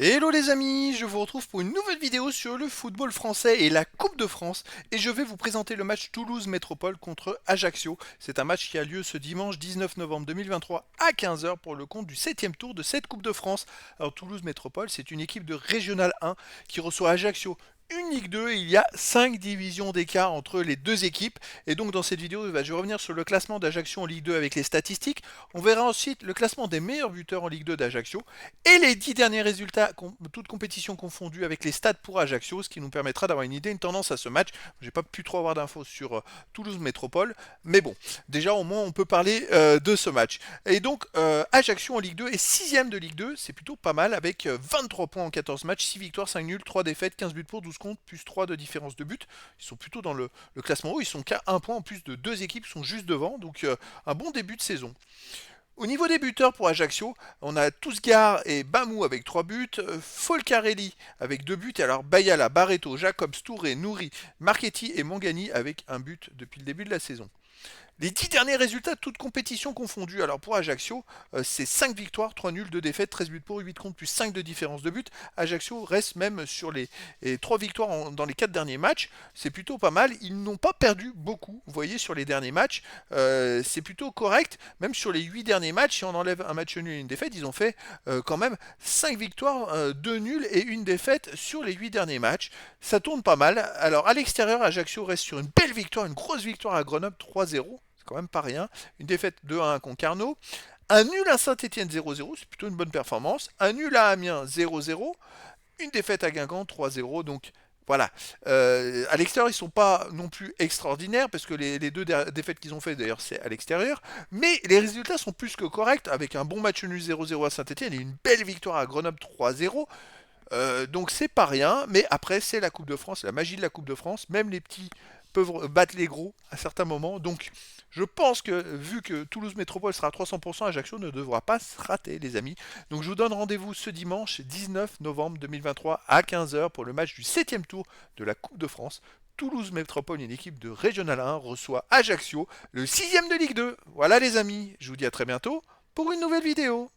Hello les amis, je vous retrouve pour une nouvelle vidéo sur le football français et la Coupe de France et je vais vous présenter le match Toulouse Métropole contre Ajaccio. C'est un match qui a lieu ce dimanche 19 novembre 2023 à 15 heures pour le compte du 7e tour de cette Coupe de France. Alors Toulouse Métropole, c'est une équipe de Régional 1 qui reçoit Ajaccio. Une Ligue 2 et il y a 5 divisions d'écart entre les deux équipes. Et donc dans cette vidéo, je vais revenir sur le classement d'Ajaccio en Ligue 2 avec les statistiques. On verra ensuite le classement des meilleurs buteurs en Ligue 2 d'Ajaccio et les 10 derniers résultats, toutes compétitions confondues avec les stats pour Ajaccio, ce qui nous permettra d'avoir une idée, une tendance à ce match. J'ai pas pu trop avoir d'infos sur Toulouse Métropole, mais bon, déjà au moins on peut parler de ce match. Et donc Ajaccio en Ligue 2 est 6ème de Ligue 2, c'est plutôt pas mal avec 23 points en 14 matchs, 6 victoires, 5 nuls, 3 défaites, 15 buts pour, 12 contre, plus 3 de différence de but. Ils sont plutôt dans le classement haut, ils sont qu'à 1 point en plus de deux équipes qui sont juste devant, donc un bon début de saison. Au niveau des buteurs pour Ajaccio, on a Tousgar et Bamou avec 3 buts, Folcarelli avec 2 buts, et alors Bayala, Barreto, Jacobs, Touré, Nouri, Marchetti et Mangani avec un but depuis le début de la saison. Les 10 derniers résultats, toutes compétitions confondues. Alors pour Ajaccio, c'est 5 victoires, 3 nuls, 2 défaites, 13 buts pour, 8 contre, plus 5 de différence de but. Ajaccio reste même sur les 3 victoires dans les 4 derniers matchs. C'est plutôt pas mal. Ils n'ont pas perdu beaucoup, vous voyez, sur les derniers matchs. C'est plutôt correct. Même sur les 8 derniers matchs, si on enlève un match nul et une défaite, ils ont fait quand même 5 victoires, 2 nuls et une défaite sur les 8 derniers matchs. Ça tourne pas mal. Alors à l'extérieur, Ajaccio reste sur une belle victoire, une grosse victoire à Grenoble 3-0. C'est quand même pas rien. Une défaite 2-1 contre Carnot. Un nul à Saint-Etienne 0-0, c'est plutôt une bonne performance. Un nul à Amiens 0-0. Une défaite à Guingamp 3-0. Donc voilà. À l'extérieur, ils ne sont pas non plus extraordinaires, parce que les deux défaites qu'ils ont fait, d'ailleurs, c'est à l'extérieur. Mais les résultats sont plus que corrects, avec un bon match nul 0-0 à Saint-Etienne et une belle victoire à Grenoble 3-0. Donc c'est pas rien, mais après c'est la Coupe de France, la magie de la Coupe de France. Même les petits peuvent battre les gros à certains moments. Donc je pense que vu que Toulouse Métropole sera à 300%, Ajaccio ne devra pas se rater, les amis. Donc je vous donne rendez-vous ce dimanche 19 novembre 2023 à 15 heures pour le match du 7e tour de la Coupe de France. Toulouse Métropole, une équipe de Régional 1, reçoit Ajaccio, le 6e de Ligue 2. Voilà les amis, je vous dis à très bientôt pour une nouvelle vidéo.